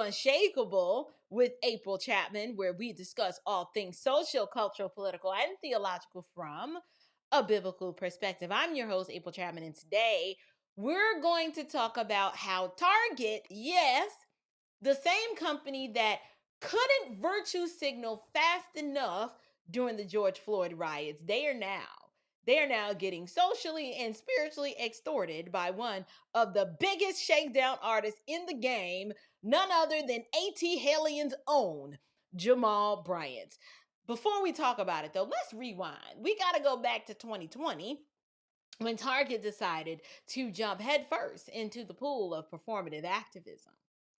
Unshakable with April Chapman, where we discuss all things social, cultural, political, and theological from a biblical perspective. I'm your host, April Chapman, and today we're going to talk about how Target, yes, the same company that couldn't virtue signal fast enough during the George Floyd riots, they are now getting socially and spiritually extorted by one of the biggest shakedown artists in the game, none other than A.T. Helion's own Jamal Bryant. Before we talk about it, though, let's rewind. We got to go back to 2020 when Target decided to jump headfirst into the pool of performative activism.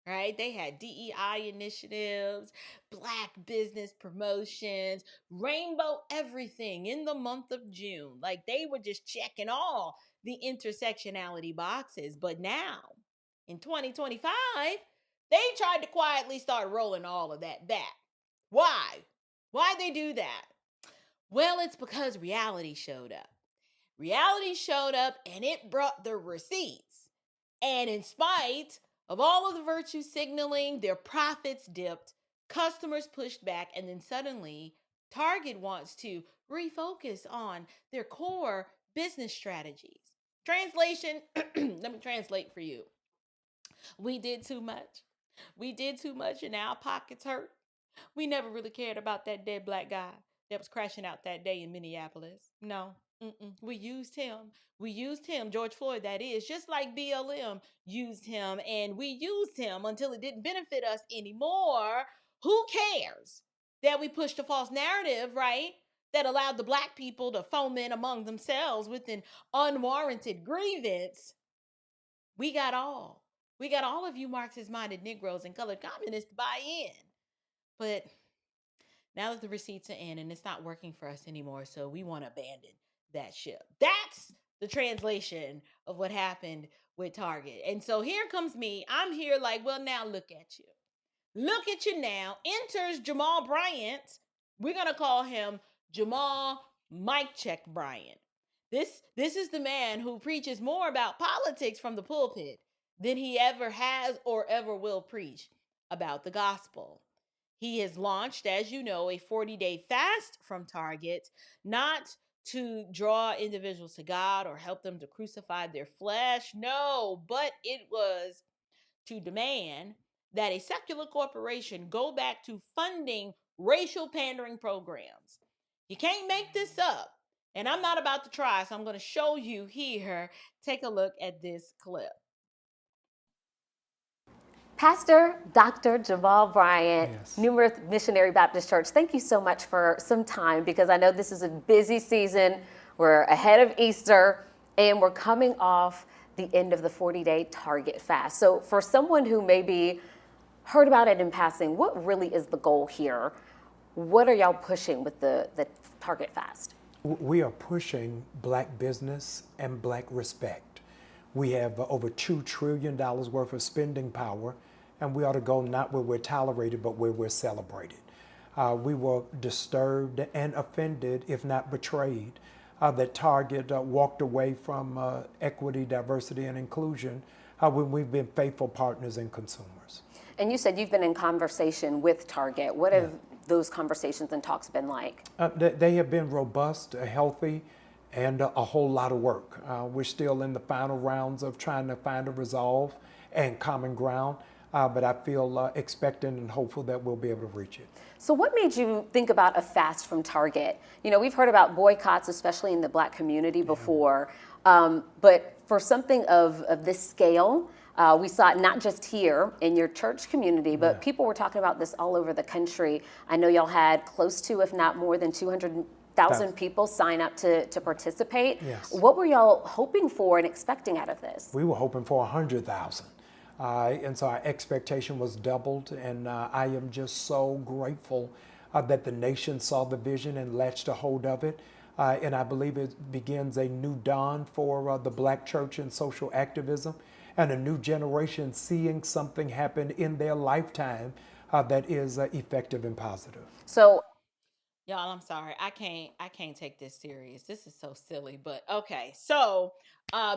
Right? They had DEI initiatives, black business promotions, rainbow everything in the month of June. Like they were just checking all the intersectionality boxes. But now, in 2025, they tried to quietly start rolling all of that back. Why? Why'd they do that? Well, it's because reality showed up. Reality showed up and it brought the receipts. And in spite of all of the virtue signaling, their profits dipped, customers pushed back, and then suddenly Target wants to refocus on their core business strategies. Translation, let me translate for you. We did too much. We did too much and our pockets hurt. We never really cared about that dead black guy that was crashing out that day in Minneapolis. No. We used him. We used him, George Floyd, that is, just like BLM used him, and we used him until it didn't benefit us anymore. Who cares that we pushed a false narrative, right? That allowed the black people to foment among themselves with an unwarranted grievance. We got all. We got all of you Marxist-minded Negroes and colored communists to buy in. But now that the receipts are in and it's not working for us anymore, so we want to abandon that ship. That's the translation of what happened with Target. And so here comes me. I'm here like, well, now look at you. Look at you now. Enters Jamal Bryant. We're going to call him Jamal Mic Check Bryant. This is the man who preaches more about politics from the pulpit than he ever has or ever will preach about the gospel. He has launched, as you know, a 40-day fast from Target, not to draw individuals to God or help them to crucify their flesh. No, but it was to demand that a secular corporation go back to funding racial pandering programs. You can't make this up. And I'm not about to try, so I'm going to show you here. Take a look at this clip. Pastor Dr. Jamal Bryant, Yes. New Earth Missionary Baptist Church, thank you so much for some time, because I know this is a busy season. We're ahead of Easter and we're coming off the end of the 40-day Target fast. So for someone who maybe heard about it in passing, what really is the goal here? What are y'all pushing with the Target fast? We are pushing black business and black respect. We have over $2 trillion worth of spending power, and we ought to go not where we're tolerated, but where we're celebrated. We were disturbed and offended, if not betrayed, that Target walked away from equity, diversity, and inclusion when we've been faithful partners and consumers. And you said you've been in conversation with Target. What have those conversations and talks been like? They have been robust, healthy, and a whole lot of work. We're still in the final rounds of trying to find a resolve and common ground, but I feel expectant and hopeful that we'll be able to reach it. So what made you think about a fast from Target? You know, we've heard about boycotts, especially in the black community before, but for something of this scale, we saw it not just here in your church community, but people were talking about this all over the country. I know y'all had close to, if not more than 200,000 people sign up to participate. Yes. What were y'all hoping for and expecting out of this? We were hoping for 100,000. And so our expectation was doubled, and I am just so grateful that the nation saw the vision and latched a hold of it. And I believe it begins a new dawn for the black church and social activism, and a new generation seeing something happen in their lifetime that is effective and positive. So, Y'all, I'm sorry. I can't take this serious. This is so silly, but okay. So,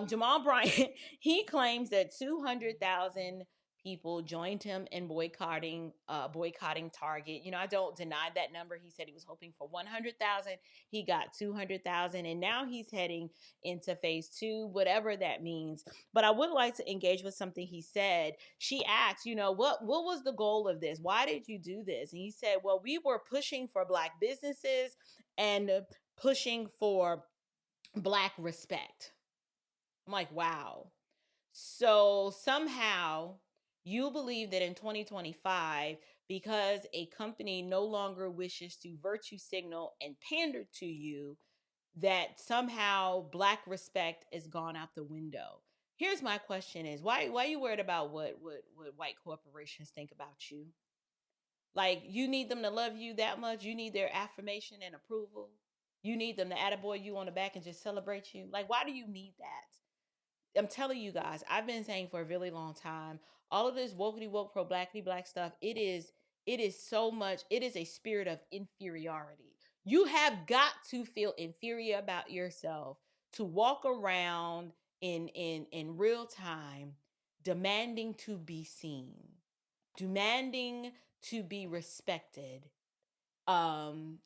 Jamal Bryant, he claims that 200,000 people joined him in boycotting Target. I don't deny that number. He said he was hoping for 100,000. He got 200,000, and now he's heading into phase 2, whatever that means. But I would like to engage with something he said. She asked, what was the goal of this? Why did you do this? And he said, well, we were pushing for Black businesses and pushing for Black respect. I'm like, wow. So somehow you believe that in 2025, because a company no longer wishes to virtue signal and pander to you, that somehow Black respect is gone out the window. Here's my question: is why are you worried about what white corporations think about you? Like, you need them to love you that much? You need their affirmation and approval? You need them to attaboy you on the back and just celebrate you? Like, why do you need that? I'm telling you guys, I've been saying for a really long time, all of this wokety woke pro blackity black stuff, it is so much, it is a spirit of inferiority. You have got to feel inferior about yourself to walk around in real time demanding to be seen, demanding to be respected, and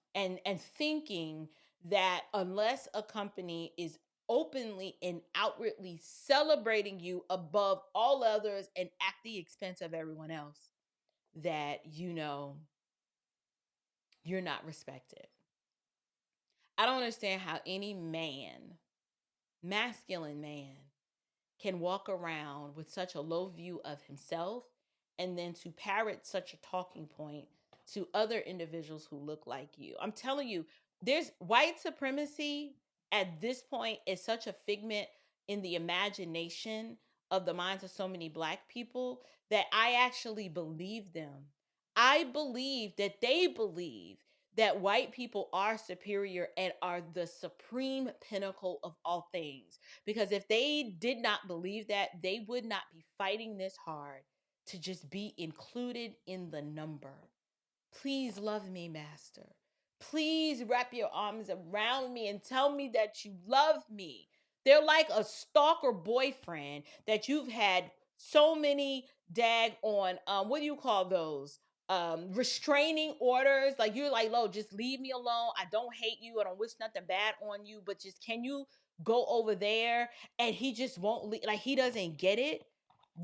thinking that unless a company is openly and outwardly celebrating you above all others and at the expense of everyone else, that you're not respected. I don't understand how any man, masculine man, can walk around with such a low view of himself and then to parrot such a talking point to other individuals who look like you. I'm telling you, there's white supremacy at this point is such a figment in the imagination of the minds of so many Black people that I actually believe them. I believe that they believe that white people are superior and are the supreme pinnacle of all things. Because if they did not believe that, they would not be fighting this hard to just be included in the number. Please love me, Master. Please wrap your arms around me and tell me that you love me. They're like a stalker boyfriend that you've had so many what do you call those? Restraining orders. Like, you're like, Lo, just leave me alone. I don't hate you. I don't wish nothing bad on you, but just, can you go over there? And he just won't leave. Like, he doesn't get it.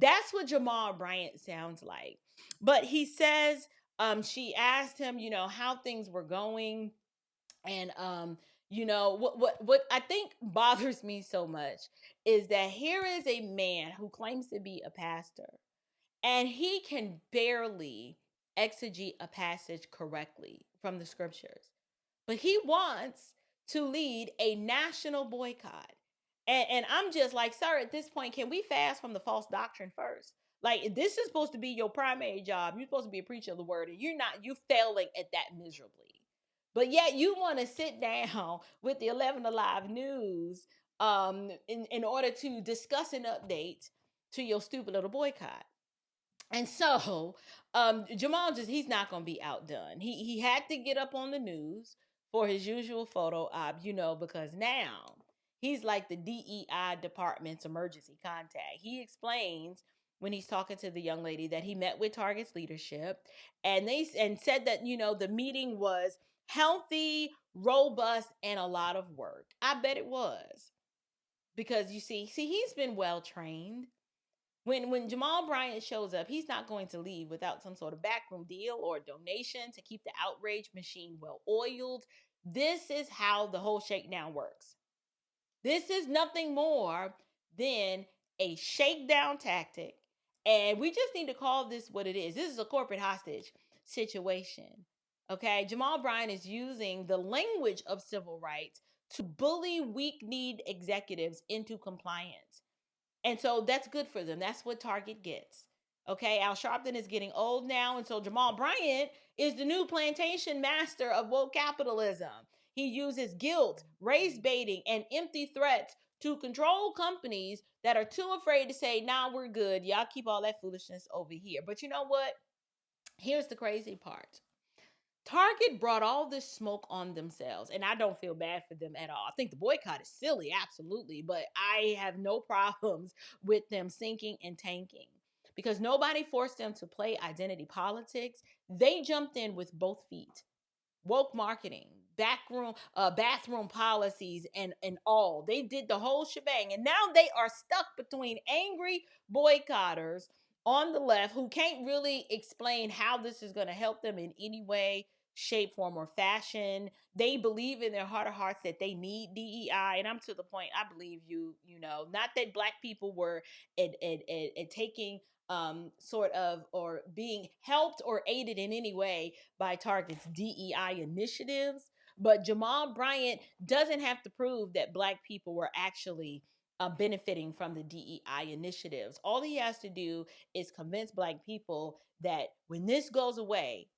That's what Jamal Bryant sounds like. But he says, she asked him, how things were going. And what I think bothers me so much is that here is a man who claims to be a pastor, and he can barely exegete a passage correctly from the scriptures, but he wants to lead a national boycott. And I'm just like, sir, at this point, can we fast from the false doctrine first? Like, this is supposed to be your primary job. You're supposed to be a preacher of the word, and you're failing at that miserably. But yet you want to sit down with the 11 Alive News in order to discuss an update to your stupid little boycott. And so Jamal he's not going to be outdone. He had to get up on the news for his usual photo op, because now he's like the DEI department's emergency contact. He explains when he's talking to the young lady that he met with Target's leadership, and said that the meeting was healthy, robust, and a lot of work. I bet it was, because you see he's been well trained. When Jamal Bryant shows up, he's not going to leave without some sort of backroom deal or donation to keep the outrage machine well oiled. This is how the whole shakedown works. This is nothing more than a shakedown tactic. And we just need to call this what it is. This is a corporate hostage situation. Okay? Jamal Bryant is using the language of civil rights to bully weak-kneed executives into compliance. And so that's good for them. That's what Target gets. Okay, Al Sharpton is getting old now, and so Jamal Bryant is the new plantation master of woke capitalism. He uses guilt, race baiting, and empty threats to control companies that are too afraid to say, nah, we're good. Y'all keep all that foolishness over here. But you know what? Here's the crazy part. Target brought all this smoke on themselves, and I don't feel bad for them at all. I think the boycott is silly, absolutely, but I have no problems with them sinking and tanking, because nobody forced them to play identity politics. They jumped in with both feet. Woke marketing, bathroom policies, and all. They did the whole shebang, and now they are stuck between angry boycotters on the left who can't really explain how this is going to help them in any way, shape, form, or fashion. They believe in their heart of hearts that they need DEI, and I'm to the point. I believe you know, not that Black people were taking sort of, or being helped or aided in any way by Target's DEI initiatives. But Jamal Bryant doesn't have to prove that Black people were actually benefiting from the DEI initiatives. All he has to do is convince Black people that when this goes away,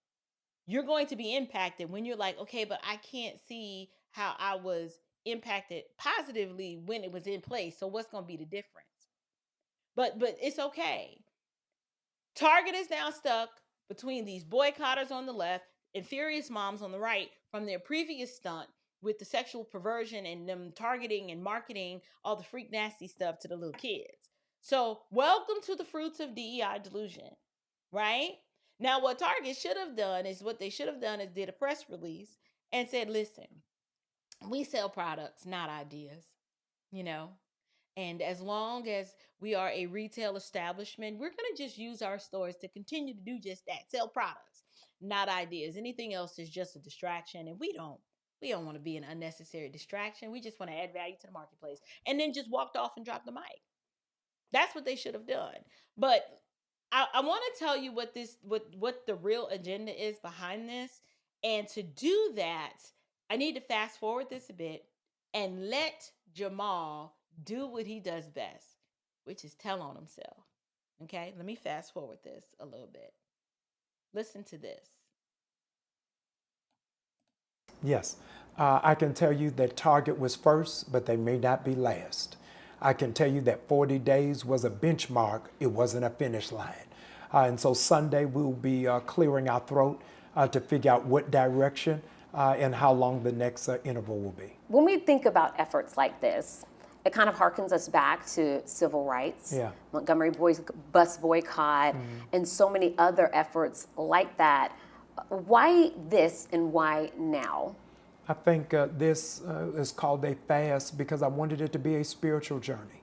you're going to be impacted. When you're like, okay, but I can't see how I was impacted positively when it was in place. So what's going to be the difference? But it's okay. Target is now stuck between these boycotters on the left and furious moms on the right from their previous stunt with the sexual perversion and them targeting and marketing all the freak nasty stuff to the little kids. So, welcome to the fruits of DEI delusion, right? Now, what Target should have done is did a press release and said, listen, we sell products, not ideas, you know? And as long as we are a retail establishment, we're going to just use our stores to continue to do just that, sell products, not ideas. Anything else is just a distraction, and we don't want to be an unnecessary distraction. We just want to add value to the marketplace. And then just walked off and dropped the mic. That's what they should have done. But I want to tell you what the real agenda is behind this. And to do that, I need to fast forward this a bit and let Jamal do what he does best, which is tell on himself. Okay, let me fast forward this a little bit. Listen to this. Yes, I can tell you that Target was first, but they may not be last. I can tell you that 40 days was a benchmark, it wasn't a finish line. And so Sunday we'll be clearing our throat to figure out what direction and how long the next interval will be. When we think about efforts like this, it kind of harkens us back to civil rights, Yeah. Montgomery bus boycott, and so many other efforts like that. Why this and why now? I think this is called a fast because I wanted it to be a spiritual journey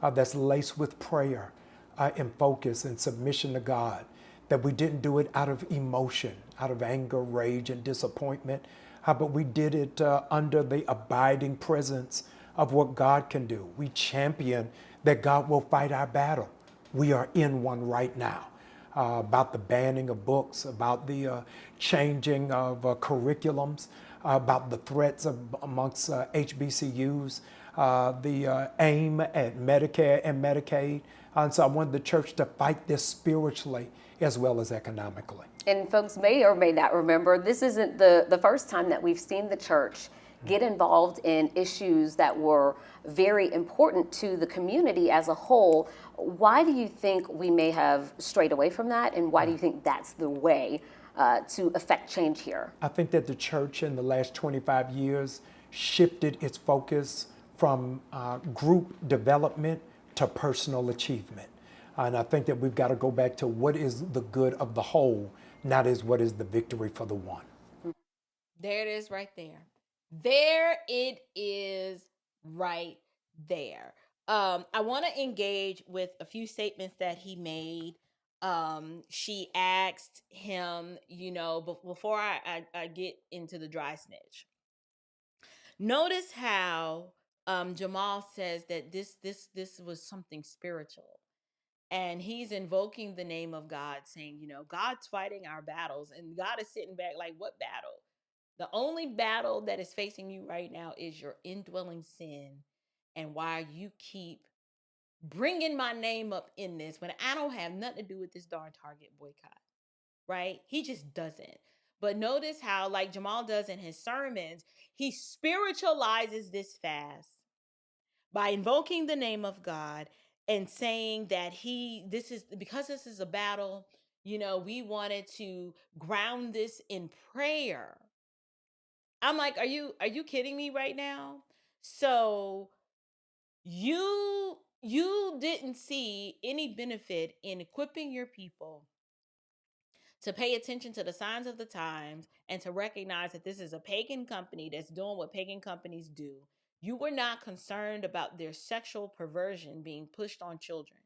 that's laced with prayer and focus and submission to God. That we didn't do it out of emotion, out of anger, rage, and disappointment, but we did it under the abiding presence of what God can do. We champion that God will fight our battle. We are in one right now. About the banning of books, about the changing of curriculums, about the threats amongst HBCUs, the aim at Medicare and Medicaid. And so I wanted the church to fight this spiritually as well as economically. And folks may or may not remember, this isn't the first time that we've seen the church get involved in issues that were very important to the community as a whole. Why do you think we may have strayed away from that, and why do you think that's the way to affect change here? I think that the church in the last 25 years shifted its focus from group development to personal achievement. And I think that we've got to go back to what is the good of the whole, not as what is the victory for the one. There it is right there. There it is right there. I want to engage with a few statements that he made. She asked him, before I get into the dry snitch. Notice how Jamal says that this was something spiritual. And he's invoking the name of God, saying, God's fighting our battles. And God is sitting back like, what battle? The only battle that is facing you right now is your indwelling sin and why you keep bringing my name up in this when I don't have nothing to do with this darn Target boycott, right? He just doesn't. But notice how, like Jamal does in his sermons, he spiritualizes this fast by invoking the name of God and saying that this is a battle, we wanted to ground this in prayer. I'm like, are you kidding me right now? So you you didn't see any benefit in equipping your people to pay attention to the signs of the times and to recognize that this is a pagan company that's doing what pagan companies do. You were not concerned about their sexual perversion being pushed on children.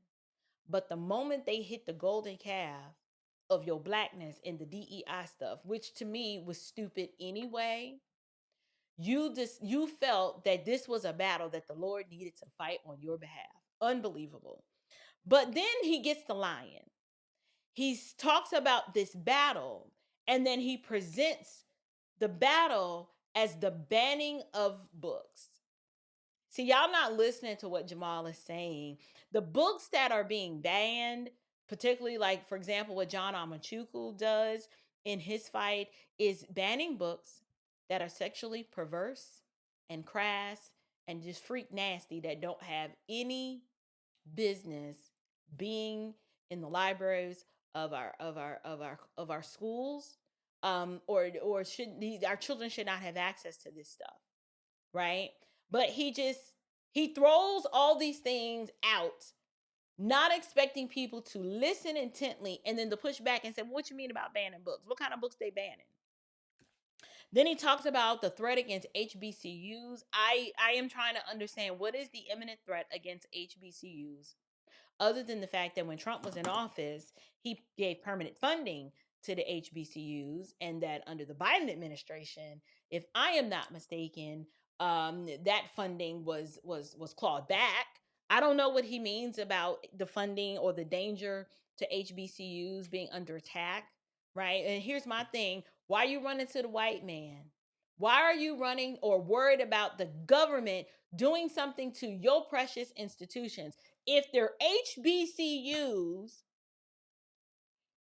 But the moment they hit the golden calf of your blackness and the DEI stuff, which to me was stupid anyway, you felt that this was a battle that the Lord needed to fight on your behalf. Unbelievable. But then he gets the lion. He talks about this battle, and then he presents the battle as the banning of books. See, y'all not listening to what Jamal is saying. The books that are being banned, particularly like, for example, what John Amachuku does in his fight, is banning books that are sexually perverse and crass and just freak nasty, that don't have any business being in the libraries of our schools, or should these, our children should not have access to this stuff, right? But he throws all these things out, not expecting people to listen intently, and then to push back and say, what you mean about banning books? What kind of books they banning? Then he talks about the threat against HBCUs. I am trying to understand, what is the imminent threat against HBCUs, other than the fact that when Trump was in office, he gave permanent funding to the HBCUs, and that under the Biden administration, if I am not mistaken, that funding was clawed back. I don't know what he means about the funding or the danger to HBCUs being under attack, right? And here's my thing: why are you running to the white man? Why are you running or worried about the government doing something to your precious institutions? If they're HBCUs,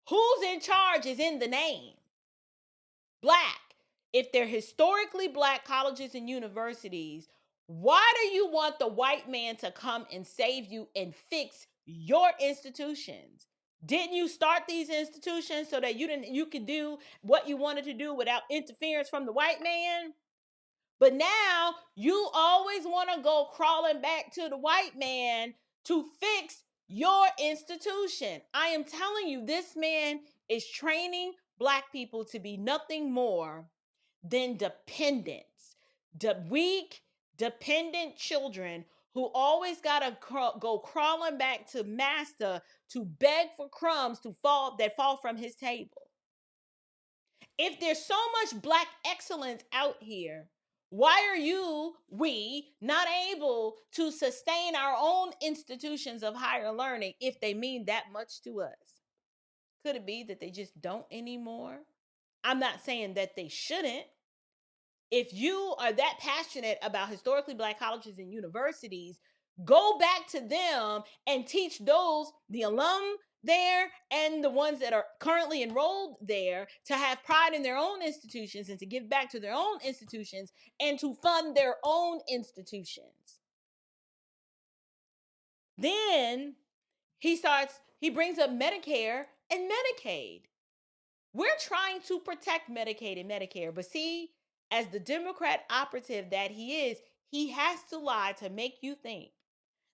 who's in charge is in the name: Black. If they're historically Black colleges and universities, why do you want the white man to come and save you and fix your institutions? Didn't you start these institutions so that you could do what you wanted to do without interference from the white man? But now you always want to go crawling back to the white man to fix your institution. I am telling you, this man is training Black people to be nothing more than dependents, weak, dependent children who always got to go crawling back to master to beg for crumbs that fall from his table. If there's so much Black excellence out here, why are we not able to sustain our own institutions of higher learning if they mean that much to us? Could it be that they just don't anymore? I'm not saying that they shouldn't. If you are that passionate about historically Black colleges and universities, go back to them and teach the alum there and the ones that are currently enrolled there, to have pride in their own institutions and to give back to their own institutions and to fund their own institutions. Then he brings up Medicare and Medicaid. We're trying to protect Medicaid and Medicare, but see, as the Democrat operative that he is, he has to lie to make you think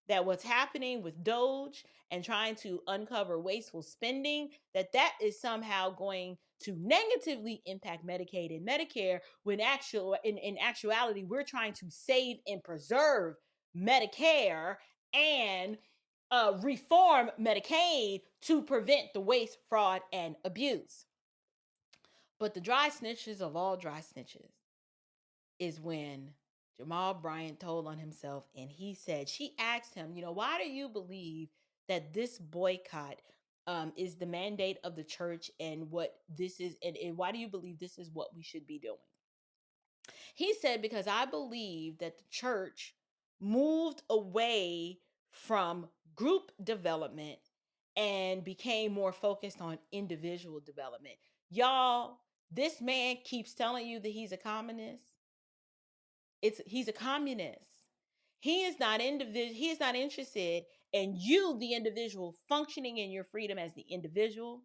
that what's happening with Doge and trying to uncover wasteful spending, that is somehow going to negatively impact Medicaid and Medicare, when in actuality, we're trying to save and preserve Medicare and reform Medicaid to prevent the waste, fraud, and abuse. But the dry snitches of all dry snitches is when Jamal Bryant told on himself, and she asked him, why do you believe that this boycott is the mandate of the church, and what this is, and why do you believe this is what we should be doing? He said, because I believe that the church moved away from group development and became more focused on individual development. Y'all, this man keeps telling you that he's a communist. He's a communist. He is not interested in you, the individual, functioning in your freedom as the individual,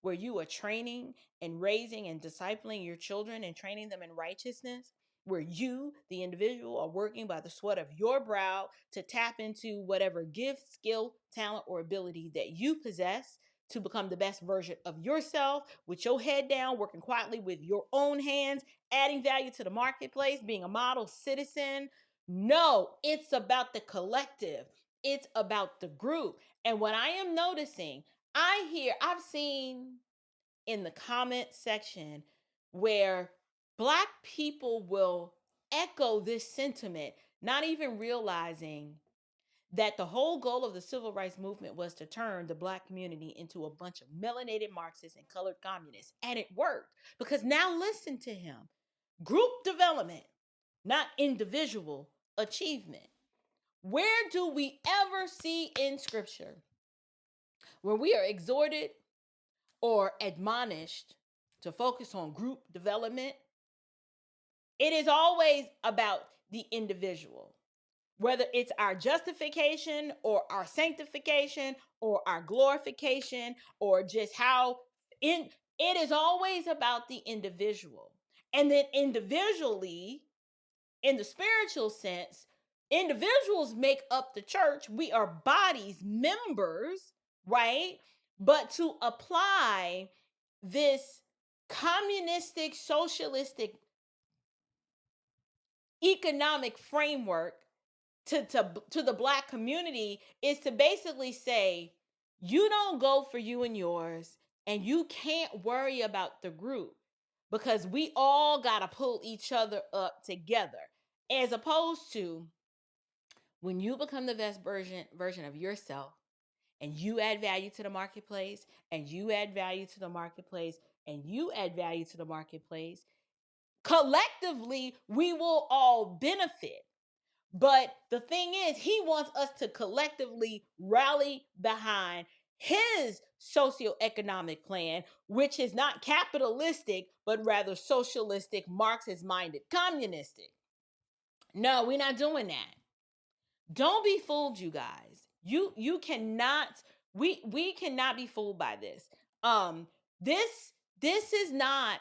where you are training and raising and discipling your children and training them in righteousness. where you, the individual, are working by the sweat of your brow to tap into whatever gift, skill, talent, or ability that you possess to become the best version of yourself with your head down, working quietly with your own hands, adding value to the marketplace, being a model citizen. No, it's about the collective. It's about the group. And what I am noticing, I've seen in the comment section where Black people will echo this sentiment, not even realizing that the whole goal of the civil rights movement was to turn the Black community into a bunch of melanated Marxists and colored communists. And it worked, because now listen to him. Group development, not individual achievement. Where do we ever see in scripture where we are exhorted or admonished to focus on group development? It is always about the individual, whether it's our justification or our sanctification or our glorification or just how it is always about the individual. And then individually, in the spiritual sense, individuals make up the church. We are bodies, members, right? But to apply this communistic, socialistic economic framework to the Black community is to basically say, you don't go for you and yours, and you can't worry about the group, because we all got to pull each other up together. As opposed to when you become the best version of yourself, and you add value to the marketplace, and you add value to the marketplace, and you add value to the marketplace, collectively, we will all benefit. But the thing is, he wants us to collectively rally behind his socioeconomic plan, which is not capitalistic, but rather socialistic, Marxist-minded, communistic. No, we're not doing that. Don't be fooled, you guys. You cannot, we cannot be fooled by this. This is not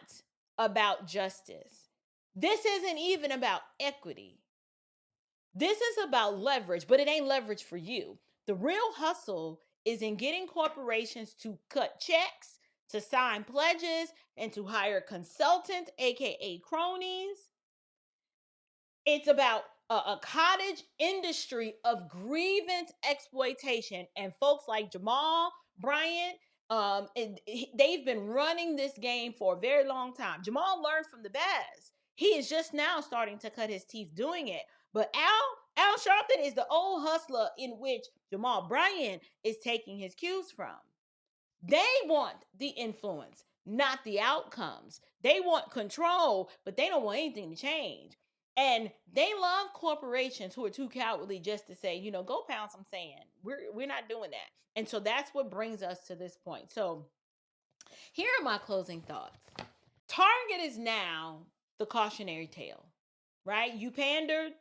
about justice. This isn't even about equity. This is about leverage, but it ain't leverage for you. The real hustle is in getting corporations to cut checks, to sign pledges, and to hire consultants, aka cronies. It's about a cottage industry of grievance exploitation, and folks like Jamal Bryant, they've been running this game for a very long time. Jamal learned from the best. He is just now starting to cut his teeth doing it. But Al Sharpton is the old hustler in which Jamal Bryant is taking his cues from. They want the influence, not the outcomes. They want control, but they don't want anything to change. And they love corporations who are too cowardly just to say, go pound some sand. We're not doing that. And so that's what brings us to this point. So here are my closing thoughts. Target is now the cautionary tale, right? You pandered,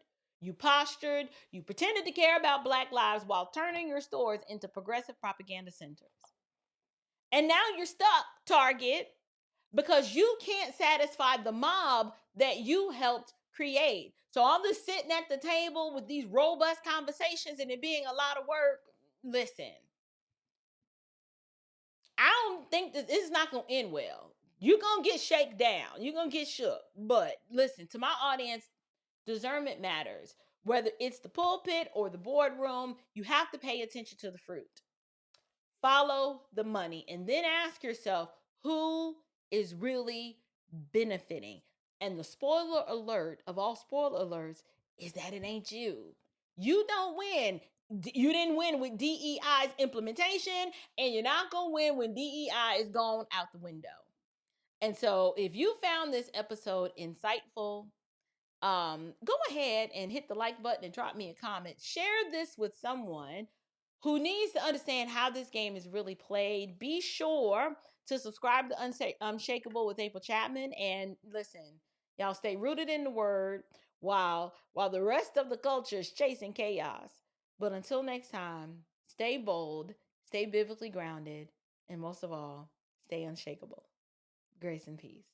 you postured, you pretended to care about Black lives while turning your stores into progressive propaganda centers. And now you're stuck, Target, because you can't satisfy the mob that you helped create. So all this sitting at the table with these robust conversations and it being a lot of work, listen, I don't think that this is not going to end well. You're going to get shaken down. You're going to get shook. But listen, to my audience, discernment matters. Whether it's the pulpit or the boardroom, you have to pay attention to the fruit. Follow the money, and then ask yourself, who is really benefiting? And the spoiler alert of all spoiler alerts is that it ain't you. You don't win. You didn't win with DEI's implementation, and you're not going to win when DEI is gone out the window. And so if you found this episode insightful, go ahead and hit the like button and drop me a comment. Share this with someone who needs to understand how this game is really played. Be sure to subscribe to Unshakable with April Chapman. And listen, y'all stay rooted in the word while the rest of the culture is chasing chaos. But until next time, stay bold, stay biblically grounded, and most of all, stay unshakable. Grace and peace.